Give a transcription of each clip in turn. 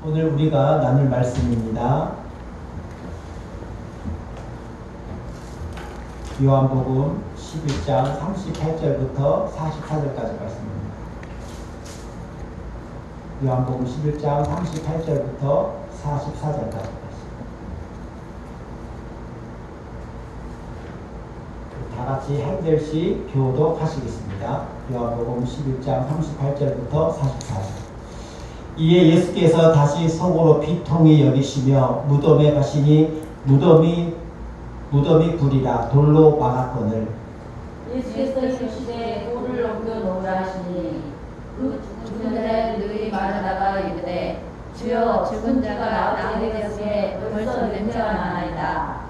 오늘 우리가 나눌 말씀입니다. 요한복음 11장 38절부터 44절까지 말씀입니다. 요한복음 11장 38절부터 44절까지 말씀. 다 같이 한 절씩 교독하시겠습니다. 요한복음 11장 38절부터 44절. 이에 예수께서 다시 속으로 비통히 여기시며 무덤에 가시니 무덤이 굴이라 돌로 막았거늘. 예수께서 이르시되 돌을 옮겨 놓으라 하시니 그 죽은 자의 누이 말하다가 이르되 주여 죽은 자가 나오게 되었으에 벌써 냄새가 나나이다.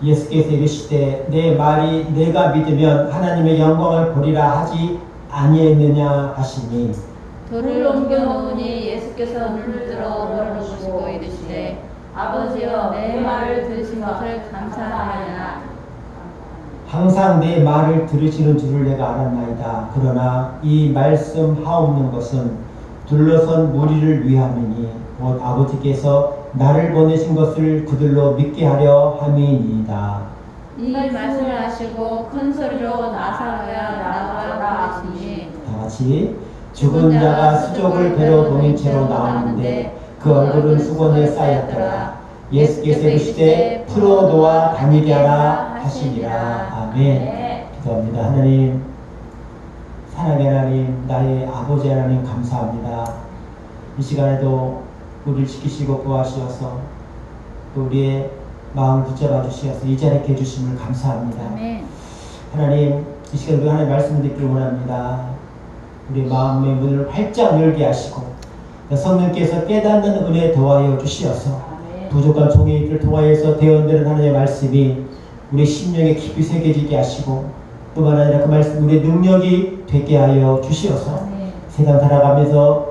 예수께서 이르시되 내 말이 내가 믿으면 하나님의 영광을 보리라 하지 아니했느냐 하시니 돌을 옮겨 놓으니 예수께서 눈을 들어 물어보시고 이르시되 아버지여 내 말을 들으신 것을 감사하나이다. 항상 내 말을 들으시는 줄을 내가 알았나이다. 그러나 이 말씀 하옵는 것은 둘러선 무리를 위함이니 곧 아버지께서 나를 보내신 것을 그들로 믿게 하려 함이니이다. 이 말씀을 하시고 큰 소리로 나사로야 나와라 하시니 다 같이 죽은 자가 수족을 배로 동인 채로 나오는데 그 얼굴은 수건에 쌓였더라. 예수께서 이르시되 풀어놓아 다니게 하라 하시니라. 아멘. 기도합니다. 하나님, 사랑의 하나님, 나의 아버지 하나님 감사합니다. 이 시간에도 우리를 지키시고 구하시어서 또 우리의 마음을 붙잡아 주시어서 이 자리에 해주심을 감사합니다. 아멘. 하나님, 이 시간에 우리 하나님의 말씀을 듣기를 원합니다. 우리 마음의 문을 활짝 열게 하시고 성령께서 깨닫는 은혜 더하여 주시어서 부족한 종의 입을 통하여서 대언되는 하나님의 말씀이 우리 심령에 깊이 새겨지게 하시고 뿐만 아니라 그 말씀 우리의 능력이 되게 하여 주시어서 세상 살아가면서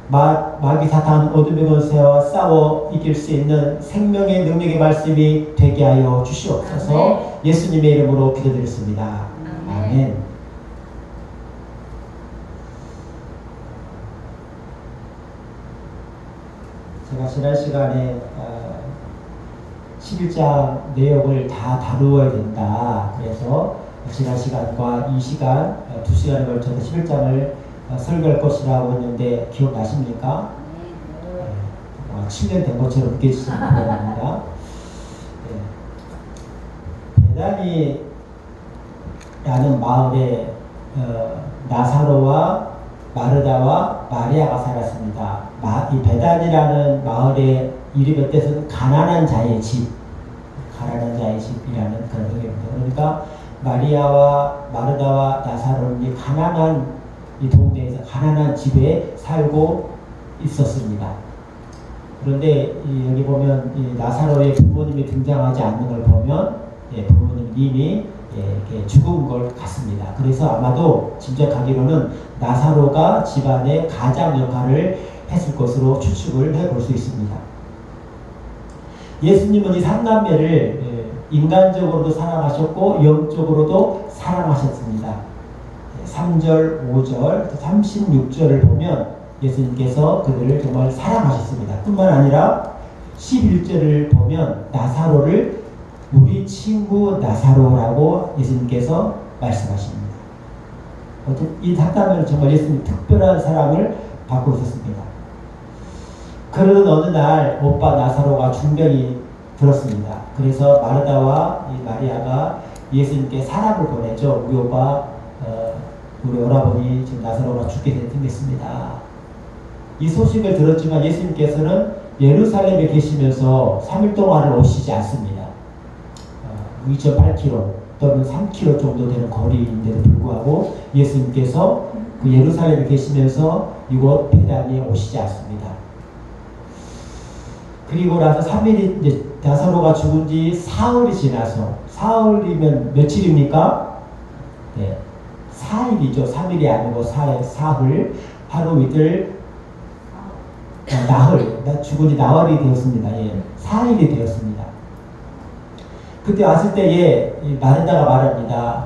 마귀 사탄 어둠의 권세와 싸워 이길 수 있는 생명의 능력의 말씀이 되게 하여 주시옵소서. 예수님의 이름으로 기도드렸습니다. 아멘. 제가 지난 시간에 11장 내용을 다 다루어야 된다. 그래서 지난 시간과 이 시간, 2시간에 걸쳐서 11장을 설교할 것이라고 했는데 기억나십니까? 7년 된 것처럼 느껴지시면 바랍니다. 베다니라는 마을에 나사로와 마르다와 마리아가 살았습니다. 이 베단이라는 마을의 이름의 뜻은 가난한 자의 집, 가난한 자의 집이라는 그런 의미입니다. 그러니까 마리아와 마르다와 나사로는 이 가난한 이 동네에서 가난한 집에 살고 있었습니다. 그런데 여기 보면 이 나사로의 부모님이 등장하지 않는 걸 보면 부모님 이미 이렇게 죽은 것 같습니다. 그래서 아마도 짐작하기로는 나사로가 집안의 가장 역할을 했을 것으로 추측을 해볼 수 있습니다. 예수님은 이 삼남매를 인간적으로도 사랑하셨고 영적으로도 사랑하셨습니다. 3절, 5절, 36절을 보면 예수님께서 그들을 정말 사랑하셨습니다. 뿐만 아니라 11절을 보면 나사로를 우리 친구 나사로라고 예수님께서 말씀하십니다. 이 삼남매는 정말 예수님 특별한 사랑을 받고 있었습니다. 그러던 어느 날 오빠 나사로가 중병이 들었습니다. 그래서 마르다와 이 마리아가 예수님께 사람을 보내죠. 우리 오빠, 우리 오라버니 지금 나사로가 죽게 생겼습니다. 이 소식을 들었지만 예수님께서는 예루살렘에 계시면서 3일 동안을 오시지 않습니다. 2.8km 또는 3km 정도 되는 거리인데도 불구하고 예수님께서 그 예루살렘에 계시면서 이곳 베다니에 오시지 않습니다. 그리고 나서 3일이 이제 나사로가 죽은 지 사흘이 지나서, 사흘이면 며칠입니까? 네, 4일이죠. 3일이 아니고 사흘, 하루 이틀, 나흘, 죽은 지 나흘이 되었습니다. 4일이 되었습니다. 그때 왔을 때에 마르다가 말합니다.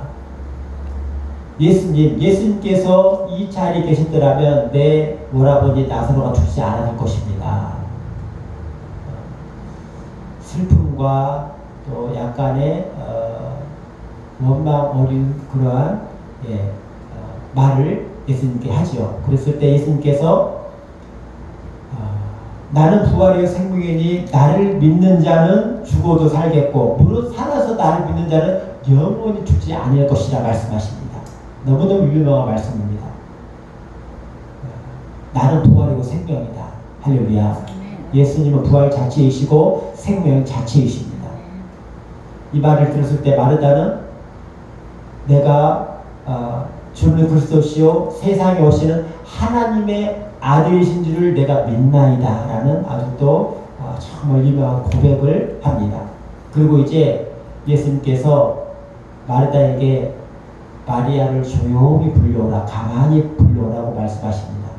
예수님께서 이 자리에 계셨더라면 내 오라버니 나사로가 죽지 않았을 것입니다. 두려움과 또 약간의 원망 어린 그러한 말을 예수님께 하죠. 그랬을 때 예수님께서 나는 부활이요 생명이니 나를 믿는 자는 죽어도 살겠고 무릇 살아서 나를 믿는 자는 영원히 죽지 아니할 것이라 말씀하십니다. 너무너무 유명한 말씀입니다. 나는 부활이고 생명이다. 할렐루야. 예수님은 부활 자체이시고 생명 자체이십니다. 이 말을 들었을 때 마르다는 내가 주는 그리스도시요 세상에 오시는 하나님의 아들이신 줄을 내가 믿나이다 라는 아주 또 정말 유명한 고백을 합니다. 그리고 이제 예수님께서 마르다에게 마리아를 조용히 불러오라, 가만히 불러오라고 말씀하십니다.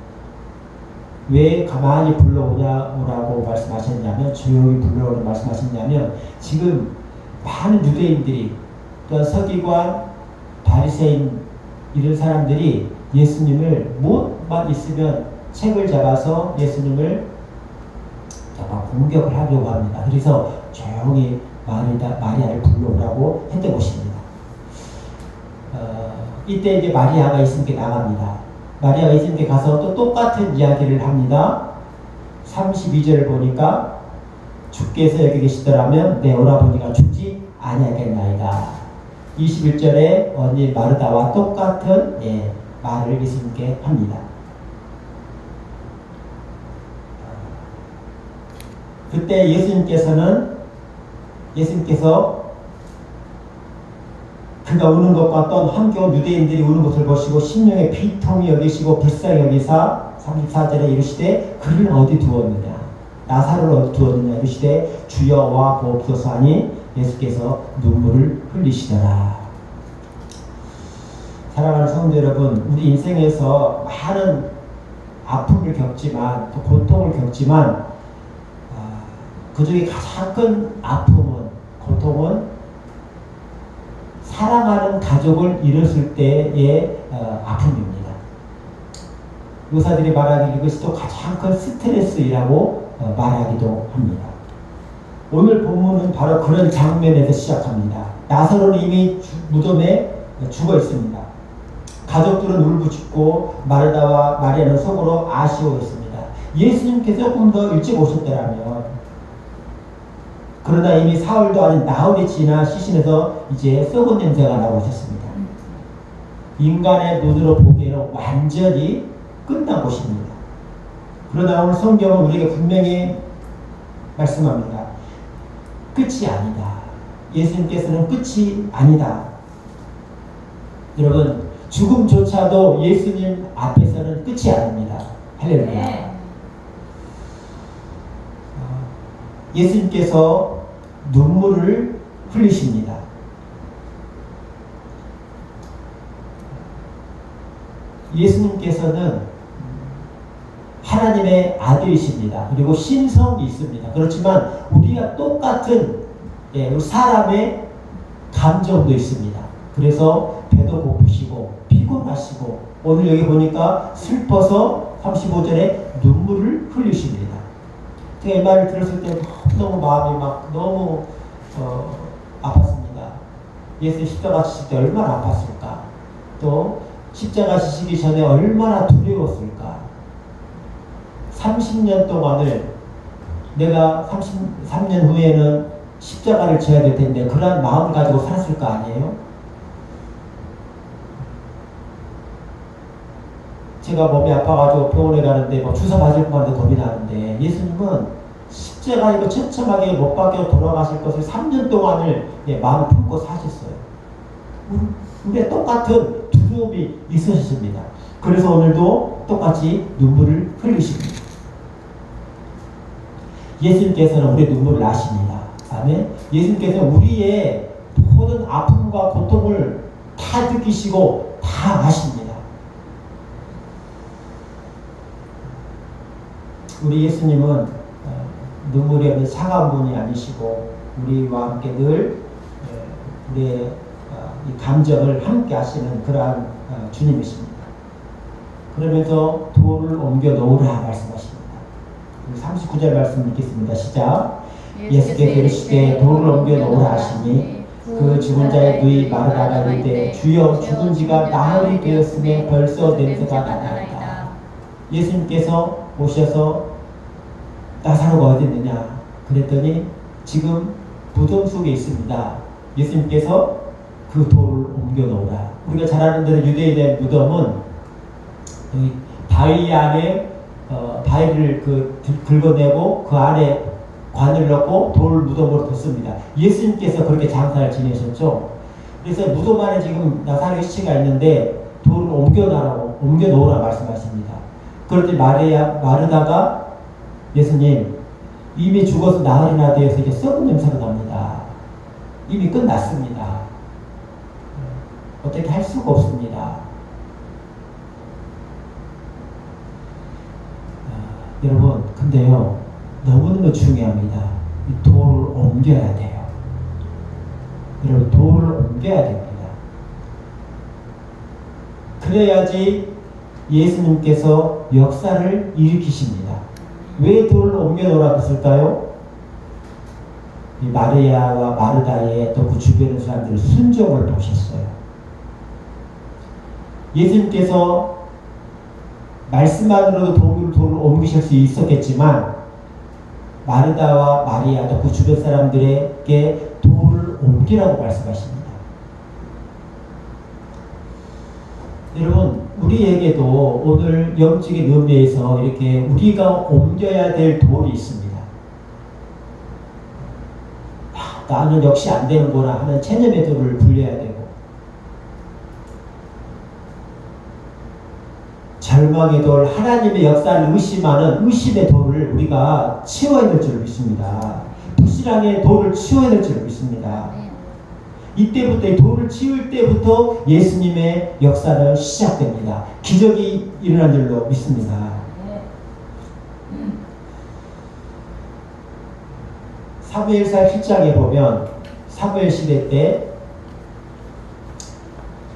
왜 가만히 불러오라고 말씀하셨냐면, 조용히 불러오라고 말씀하셨냐면, 지금 많은 유대인들이 또한 서기관, 바리새인 이런 사람들이 예수님을 무엇만 있으면 책을 잡아서 예수님을 공격을 하려고 합니다. 그래서 조용히 마리아를 불러오라고 했던 것입니다. 이때 이제 마리아가 예수님께 나갑니다. 마리아가 예수님께 가서 또 똑같은 이야기를 합니다. 32절을 보니까 주께서 여기 계시더라면 내 오라버니가 죽지 아니하겠나이다. 21절에 언니 마르다와 똑같은 말을 예수님께 합니다. 그때 예수님께서 그가 우는 것과 또 함겨운 유대인들이 우는 것을 보시고 심령의 비통이 여기시고 불쌍히 여기사 34절에 이르시되 그를 어디 두었느냐, 나사로를 어디 두었느냐 이르시되 주여 와 보옵소서 하니 예수께서 눈물을 흘리시더라. 사랑하는 성도 여러분, 우리 인생에서 많은 아픔을 겪지만 또 고통을 겪지만 그 중에 가장 큰 아픔은, 고통은 사랑하는 가족을 잃었을 때의 아픔입니다. 의사들이 말하기를 이것이 또 가장 큰 스트레스라고 말하기도 합니다. 오늘 본문은 바로 그런 장면에서 시작합니다. 나사로는 이미 무덤에 죽어 있습니다. 가족들은 울부짖고 마르다와 마리아는 속으로 아쉬워했습니다. 예수님께서 조금 더 일찍 오셨더라면, 그러나 이미 사흘도 아닌 나흘이 지나 시신에서 이제 썩은 냄새가 나고 있었습니다. 인간의 눈으로 보기에는 완전히 끝난 것입니다. 그러나 오늘 성경은 우리에게 분명히 말씀합니다. 끝이 아니다. 예수님께서는 끝이 아니다. 여러분, 죽음조차도 예수님 앞에서는 끝이 아닙니다. 할렐루야. 예수님께서 눈물을 흘리십니다. 예수님께서는 하나님의 아들이십니다. 그리고 신성이 있습니다. 그렇지만 우리가 똑같은 사람의 감정도 있습니다. 그래서 배도 고프시고 피곤하시고 오늘 여기 보니까 슬퍼서 35절에 눈물을 흘리십니다. 제가 이 말을 들었을 때 너무 마음이 너무 아팠습니다. 예수 십자가 지실 때 얼마나 아팠을까? 또 십자가 지시기 전에 얼마나 두려웠을까? 30년 동안을 내가 33년 후에는 십자가를 져야 될 텐데 그러한 마음을 가지고 살았을 거 아니에요? 제가 몸이 아파가지고 병원에 가는데 주사 맞을 것만 겁이 나는데 예수님은 십자가 이거 처참하게 못 박혀 돌아가실 것을 3년 동안을 마음을 품고 사셨어요. 우리가 똑같은 두려움이 있으십니다. 그래서 오늘도 똑같이 눈물을 흘리십니다. 예수님께서는 우리의 눈물을 아십니다. 아멘. 예수님께서는 우리의 모든 아픔과 고통을 다 느끼시고 다 아십니다. 우리 예수님은 눈물이 없는 차가운 분이 아니시고 우리와 함께 늘 우리의 이 감정을 함께 하시는 그러한 주님이십니다. 그러면서 돌을 옮겨 놓으라 말씀하십니다. 39절 말씀 읽겠습니다. 시작. 예수께서 이르시되 돌을 옮겨 놓으라 하시니 그 죽은 자의 누이 마르다가 이르되 주여 죽은 지가 나흘이 되었음에 벌써 냄새가 나나이다. 예수님께서 오셔서 나사로가 어디 있느냐 그랬더니 지금 무덤 속에 있습니다. 예수님께서 그 돌을 옮겨 놓으라. 우리가 잘 아는 대로 유대인의 무덤은 바위 안에 바위를 긁어내고 그 안에 관을 넣고 돌 무덤으로 뒀습니다. 예수님께서 그렇게 장사를 지내셨죠. 그래서 무덤 안에 지금 나사로의 시체가 있는데 돌을 옮겨 놓으라 말씀하십니다. 그런데 마르다가 예수님 이미 죽어서 나흘이나 되어서 이제 썩은 냄새가 납니다. 이미 끝났습니다. 어떻게 할 수가 없습니다. 여러분 근데요 너무너무 중요합니다. 이 돌을 옮겨야 돼요. 여러분 돌을 옮겨야 됩니다. 그래야지 예수님께서 역사를 일으키십니다. 왜 돌을 옮겨 놓으라고 했을까요? 이 마리아와 마르다의 또 그 주변의 사람들의 순종을 보셨어요. 예수님께서 말씀만으로도 돌을 옮기실 수 있었겠지만 마르다와 마리아 또 그 주변 사람들에게 돌을 옮기라고 말씀하십니다. 여러분 우리에게도 오늘 영적인 의미에서 이렇게 우리가 옮겨야 될 돌이 있습니다. 나는 역시 안 되는구나 하는 체념의 돌을 불려야 되고 절망의 돌, 하나님의 역사를 의심하는 의심의 돌을 우리가 치워야 될 줄 믿습니다. 불신앙의 돌을 치워야 될 줄 믿습니다. 이때부터 이 돌을 치울 때부터 예수님의 역사는 시작됩니다. 기적이 일어난 줄로 믿습니다. 사무엘상 7장에 보면 사무엘 시대 때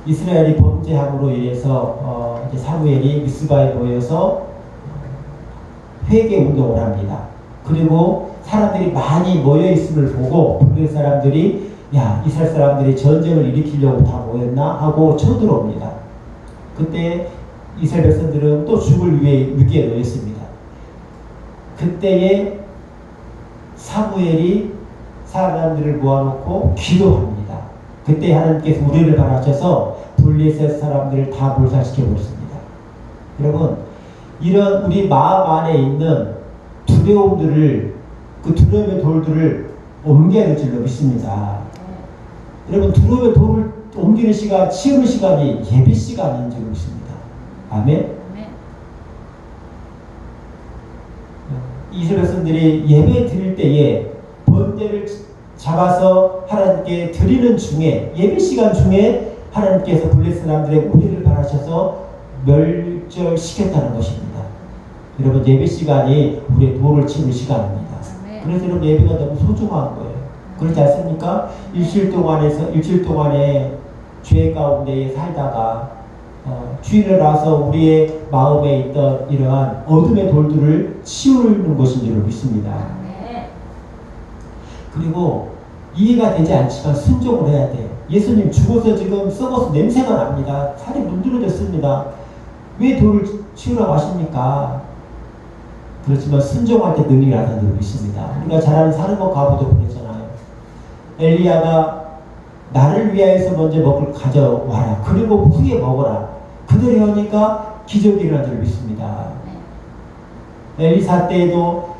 이스라엘이 범죄함으로 인해서 이제 사무엘이 미스바에 모여서 회개 운동을 합니다. 그리고 사람들이 많이 모여 있음을 보고 블레 사람들이 야 이스라엘 사람들이 전쟁을 일으키려고 다 모였나 하고 쳐들어옵니다. 그때 이스라엘 백성들은 또 죽을 위기에 놓였습니다. 그때에 사무엘이 사람들을 모아놓고 기도합니다. 그때 하나님께서 우리를 바라셔서 블레셋 사람들을 다 몰살시켜 버렸습니다. 여러분 이런 우리 마음 안에 있는 두려움들을 그 두려움의 돌들을 옮겨야 될 줄로 믿습니다. 여러분 두려움의 돌을 옮기는 시간, 치우는 시간이 예배 시간인 줄 믿습니다. 아멘. 이스라엘 백성들이 예배 드릴 때에 번제를 잡아서 하나님께 드리는 중에 예배 시간 중에 하나님께서 블레셋 사람들의 우리를 바라셔서 멸절시켰다는 것입니다. 여러분 예배 시간이 우리의 돌을 치는 시간입니다. 그래서 여러분 예배가 너무 소중한 거예요. 그렇지 않습니까? 일주일 동안에 죄 가운데 살다가 주일에 나서 우리의 마음에 있던 이러한 어둠의 돌들을 치우는 것인 줄 믿습니다. 그리고 이해가 되지 않지만 순종을 해야 돼요. 예수님 죽어서 지금 썩어서 냄새가 납니다. 살이 문드러졌습니다. 왜 돌을 치우라고 하십니까? 그렇지만 순종할 때 능력이 나타나는 줄 믿습니다. 우리가 잘 아는 사르밧 과부도 그랬잖아요. 엘리야가 나를 위하여서 먼저 먹을 가져와라. 그리고 후에 먹어라. 그대로 하니까 기적이 일어난 줄 믿습니다. 엘리사 때에도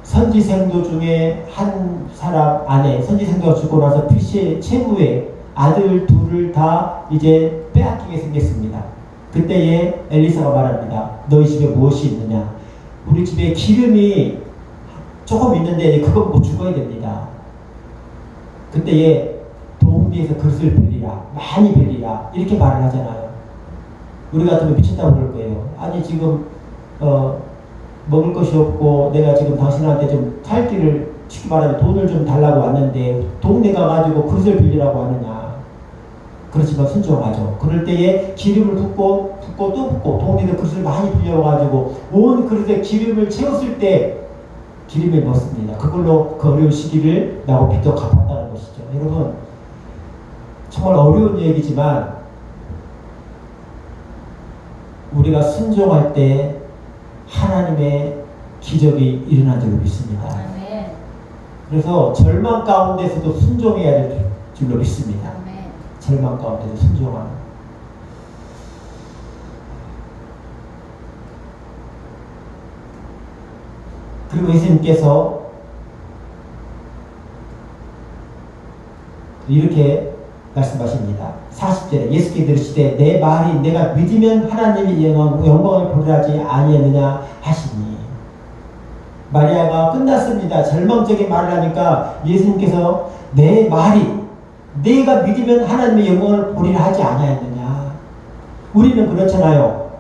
선지생도 중에 한 사람 안에 선지생도가 죽고 나서 피시의 채무에 아들 둘을 다 이제 빼앗기게 생겼습니다. 그때에 엘리사가 말합니다. 너희 집에 무엇이 있느냐? 우리 집에 기름이 조금 있는데 그거 먹고 죽어야 됩니다. 그때에 동비에서 그릇을 빌리라. 많이 빌리라. 이렇게 말을 하잖아요. 우리 같으면 미쳤다고 그럴 거예요. 아니 지금 먹을 것이 없고 내가 지금 당신한테 좀 살 길을 쉽게 말하면 돈을 좀 달라고 왔는데 동네 가가지고 그릇을 빌리라고 하느냐. 그렇지만 순종하죠. 그럴 때에 기름을 붓고 또 붓고 동네에 그릇을 많이 빌려가지고 온 그릇에 기름을 채웠을 때 기름에 넣습니다. 그걸로 그 어려운 시기를 나고 빚도 갚았다는 것이죠. 여러분, 정말 어려운 얘기지만 우리가 순종할 때 하나님의 기적이 일어난 줄로 믿습니다. 아멘. 그래서 절망 가운데서도 순종해야 될 줄로 믿습니다. 아멘. 절망 가운데도 순종하는. 그리고 예수님께서 이렇게 말씀하십니다. 40절에 예수께 들으시되 내 말이 내가 믿으면 하나님의 영광을 보리라지 아니했느냐 하시니. 마리아가 끝났습니다. 절망적인 말을 하니까 예수님께서 내 말이 내가 믿으면 하나님의 영광을 보리라 하지 아니했느냐. 우리는 그렇잖아요.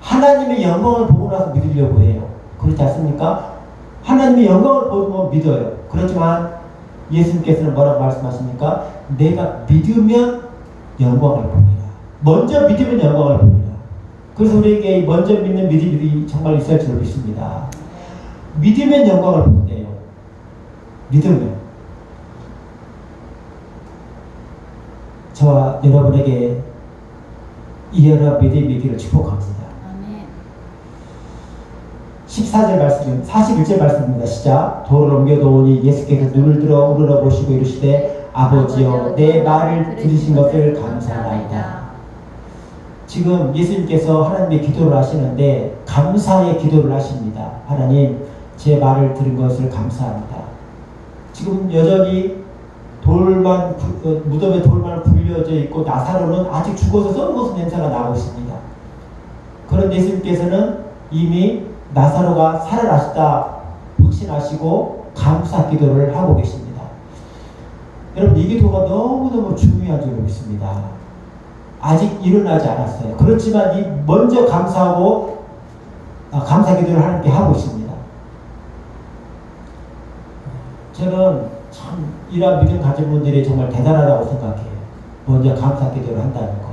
하나님의 영광을 보고 나서 믿으려고 해요. 그렇지 않습니까? 하나님의 영광을 보면 믿어요. 그렇지만 예수님께서는 뭐라고 말씀하십니까? 내가 믿으면 영광을 보리라. 먼저 믿으면 영광을 보리라. 그래서 우리에게 먼저 믿는 믿음이 정말 있을 줄 믿습니다. 믿으면 영광을 본대요. 믿으면. 저와 여러분에게 이어라 믿음이 있기를 축복합니다. 14절 말씀, 41절 말씀입니다. 시작. 돌을 옮겨놓으니 예수께서 눈을 들어 우러러보시고 이르시되 아버지여 내 말을 들으신 것을 감사하나이다. 지금 예수님께서 하나님의 기도를 하시는데 감사의 기도를 하십니다. 하나님, 제 말을 들은 것을 감사합니다. 지금 여전히 무덤에 돌만 굴려져 있고 나사로는 아직 죽어서 썩은 냄새가 나고 있습니다. 그런 예수님께서는 이미 나사로가 살아나셨다 확신하시고 감사 기도를 하고 계십니다. 여러분, 이 기도가 너무너무 중요한 줄 믿습니다. 아직 일어나지 않았어요. 그렇지만 먼저 감사하고 감사 기도를 하나님께 하고 있습니다. 저는 참 이러한 믿음 가진 분들이 정말 대단하다고 생각해요. 먼저 감사 기도를 한다는 것.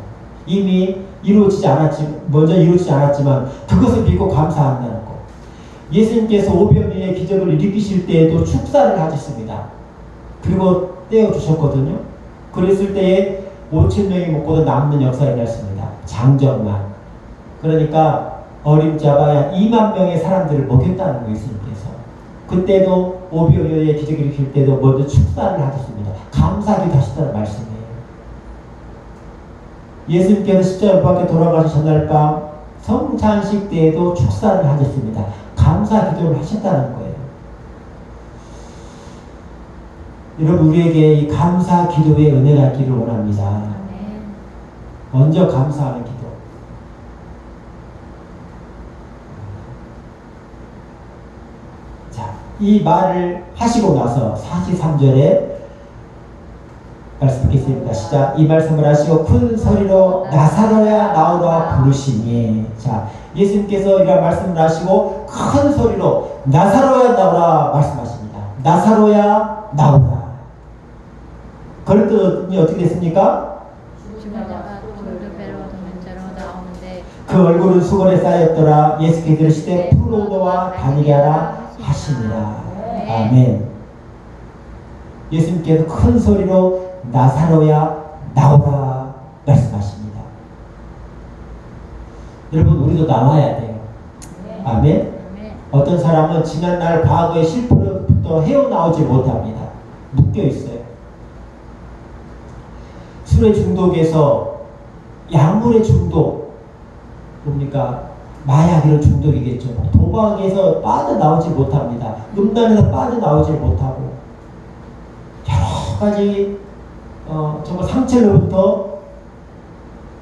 이미 먼저 이루어지지 않았지만 그것을 믿고 감사한다는 것. 예수님께서 오병이어의 기적을 일으키실 때에도 축사를 하셨습니다. 그리고 떼어주셨거든요. 그랬을 때에 5,000명이 먹고도 남는 역사가 일어났습니다. 장정만. 그러니까 어림잡아야 2만 명의 사람들을 먹였다는 거예요. 예수님께서. 그때도 오병이어의 기적을 일으킬 때도 먼저 축사를 하셨습니다. 감사기도 하시다는 말씀이에요. 예수님께서 십자가 못 박혀 돌아가신 전날 밤 성찬식 때에도 축사를 하셨습니다. 감사 기도를 하셨다는 거예요. 여러분, 우리에게 이 감사 기도의 은혜가 있기를 원합니다. 먼저 감사하는 기도. 자, 이 말을 하시고 나서 43절에 말씀 듣겠습니다. 시작. 이 말씀을 하시고 큰 소리로 나사로야 나오라 부르시니. 자, 예수님께서 이런 말씀을 하시고 큰 소리로 나사로야 나오라 말씀하십니다. 나사로야 나오라. 그랬더니 어떻게 됐습니까? 죽은 자가 돌도배로 도면자로 나오는데 그 얼굴은 수건에 쌓였더라. 예수께서 이르시되 포도와 다니게 하라 하시니라. 아멘. 예수님께서 큰 소리로 나사로야 나오라 말씀하십니다. 여러분, 우리도 나와야 돼요. 아멘. 어떤 사람은 지난날 과거의 실패로부터 헤어나오지 못합니다. 묶여 있어요. 술의 중독에서 약물의 중독, 뭡니까? 마약 이런 중독이겠죠. 도박에서 빠져나오지 못합니다. 음란에서 빠져나오지 못하고 여러 가지 정말 상처로부터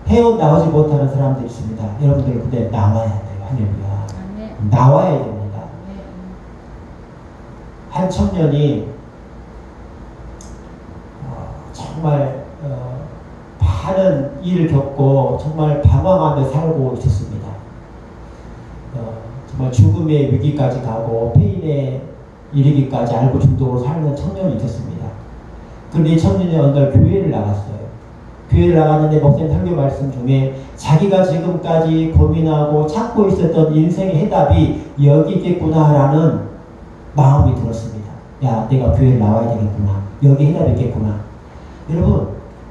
헤어나오지 못하는 사람들이 있습니다. 여러분들 근데 나와야 돼요. 할렐루야. 나와야 됩니다. 한 청년이 정말 많은 일을 겪고 정말 방황하며 살고 있었습니다. 정말 죽음의 위기까지 가고 폐인에 이르기까지 알고 중독으로 살는 청년이 있었습니다. 그런데 이 청년이 어느 날 교회를 나갔어요. 교회를 나갔는데 목사님 설교 말씀 중에 자기가 지금까지 고민하고 찾고 있었던 인생의 해답이 여기 있겠구나라는 마음이 야, 내가 교회에 나와야 되겠구나. 여기 해야 되겠구나. 여러분,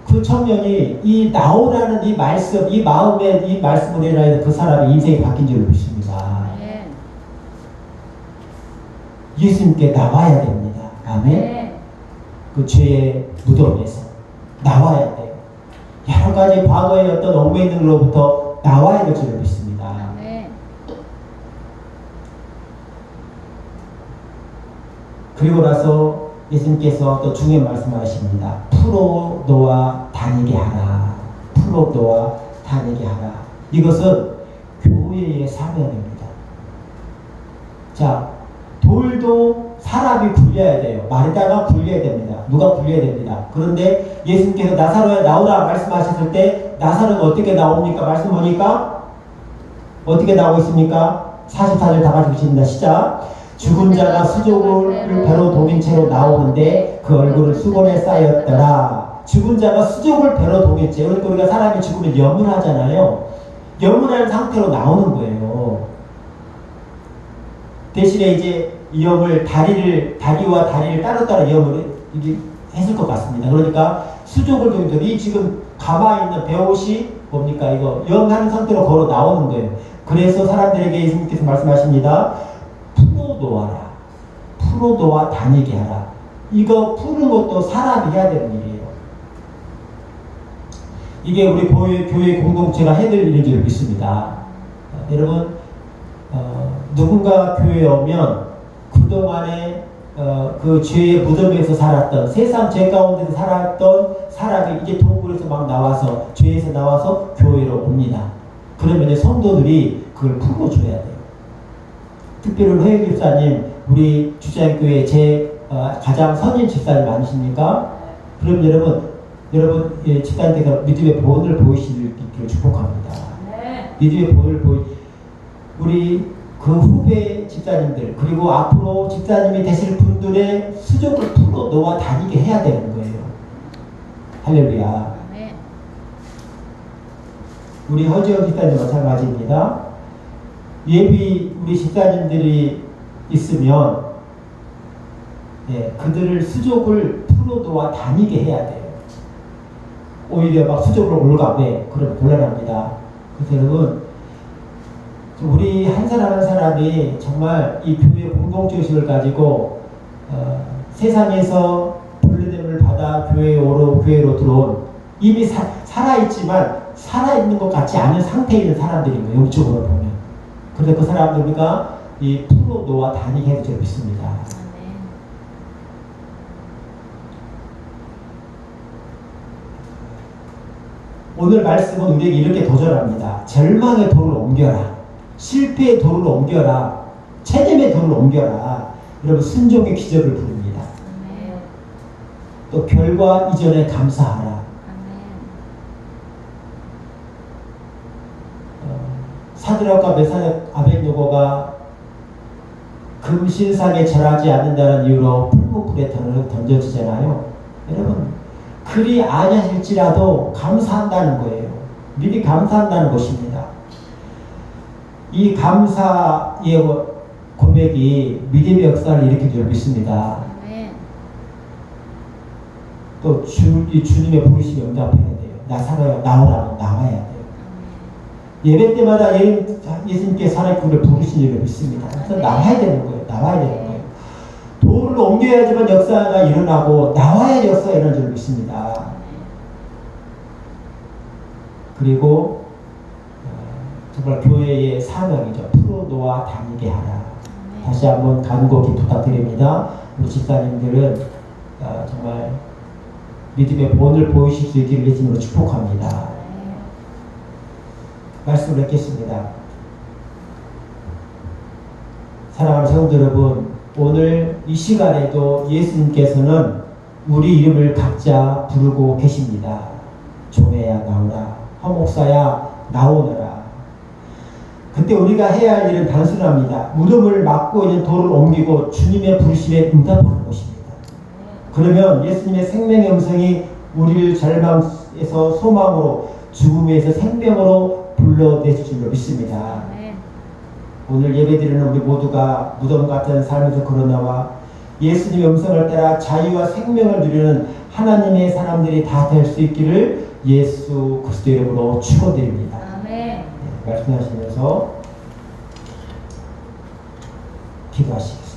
그 청년이 이 나오라는 이 말씀, 이 마음에 이 말씀을 해야 그 사람의 인생이 바뀐 줄 믿습니다. 네. 예수님께 나와야 됩니다. 아멘. 네. 그 죄의 무덤에서 나와야 돼요. 여러 가지 과거의 어떤 얽매이는로부터 나와야 될 줄 믿습니다. 네. 그리고 나서 예수님께서 또 중요한 말씀을 하십니다. 풀어 놓아 다니게 하라. 풀어 놓아 다니게 하라. 이것은 교회의 사명입니다. 자, 돌도 사람이 굴려야 돼요. 마르다가 굴려야 됩니다. 누가 굴려야 됩니다. 그런데 예수님께서 나사로에 나오라 말씀하셨을 때 나사로가 어떻게 나옵니까? 말씀 보니까 어떻게 나오고 있습니까? 44절 다 같이 보십니다. 시작. 죽은 자가 수족을 배로 동인 채로 나오는데 그 얼굴은 수건에 쌓였더라. 죽은 자가 수족을 배로 동인 채. 그러니까 우리가 사람이 죽으면 염을 하잖아요. 염을 한 상태로 나오는 거예요. 대신에 이제 이 염을 다리와 다리를 따로따로 염을 이게 했을 것 같습니다. 그러니까 수족을 동인 이 지금 가만히 있는 배옷이 뭡니까? 이거 염하는 상태로 걸어 나오는 거예요. 그래서 사람들에게 예수님께서 말씀하십니다. 풀어 놓아라. 풀어 놓아 다니게 하라. 이거 푸는 것도 사람이 해야 되는 일이에요. 이게 우리 교회 공동체가 해야 될 일인 줄 믿습니다. 여러분, 누군가 교회에 오면 그동안에 그 죄의 무덤에서 살았던 세상 죄 가운데서 살았던 사람이 이제 동굴에서 막 나와서 죄에서 나와서 교회로 옵니다. 그러면 이제 성도들이 그걸 풀어줘야 돼요. 특별히 허영 집사님, 우리 주장교회 가장 선임 집사님 아니십니까? 그럼 여러분 예, 집사님께서 믿음의 본을 보이시기를 축복합니다. 네. 믿음의 본을 우리 그 후배 집사님들 그리고 앞으로 집사님이 되실 분들의 수족을 풀어 놓아 다니게 해야 되는 거예요. 할렐루야. 네. 우리 허지영 집사님 마찬가지입니다. 예비 우리 집사님들이 있으면 예, 그들을 수족을 풀어 놓아 다니게 해야 돼요. 오히려 막 수족을 올가매 그러면 곤란합니다. 그래서 여러분 우리 한 사람 한 사람이 정말 이 교회 공동체의식을 가지고 세상에서 분리됨을 받아 교회로 들어온 이미 살아있지만 살아있는 것 같지 않은 상태에 있는 사람들인 거예요. 영적으로 보면. 그래서 그 사람들 우리가 이 풀어 놓아 다니게 해도 저 믿습니다. 오늘 말씀은 우리에게 이렇게 도전합니다. 절망의 돌을 옮겨라. 실패의 돌을 옮겨라. 체념의 돌을 옮겨라. 여러분 순종의 기적을 부릅니다. 아멘. 또 결과 이전에 감사하라. 아멘. 사드락과 메사작 아벳느고가 금신상에 절하지 않는다는 이유로 풀무불에 던져지잖아요. 여러분 그리 아니하실지라도 감사한다는 거예요. 미리 감사한다는 것입니다. 이 감사의 고백이 믿음의 역사를 일으킬 줄 믿습니다. 아멘. 또 주님의 부르심에 응답해야 돼요. 나사로야 나오라면 나와야 돼요. 예배 때마다 예수님께서 하나님께 우리를 부르신 줄을 믿습니다. 그래서 나와야 되는 거예요. 나와야 되는 거예요. 돌을 옮겨야지만 역사가 일어나고 나와야 역사가 일어날 줄 믿습니다. 그리고 정말 교회의 사명이죠. 풀어 놓아 다니게 하라. 다시 한번 간곡히 부탁드립니다. 우리 집사님들은 정말 믿음의 본을 보이실 수 있기를 예수님으로 축복합니다. 말씀을 뵙겠습니다. 사랑하는 성도 여러분, 오늘 이 시간에도 예수님께서는 우리 이름을 각자 부르고 계십니다. 조회야 나오라, 허목사야 나오너라. 그때 우리가 해야 할 일은 단순합니다. 무덤을 막고 있는 돌을 옮기고 주님의 부르심에 응답하는 것입니다. 그러면 예수님의 생명의 음성이 우리를 절망에서 소망으로, 죽음에서 생명으로 불러내실 줄로 믿습니다. 오늘 예배드리는 우리 모두가 무덤 같은 삶에서 걸어나와 예수님의 음성을 따라 자유와 생명을 누리는 하나님의 사람들이 다 될 수 있기를 예수 그리스도 이름으로 축원드립니다. 아멘. 말씀하시면서 기도하시겠습니다.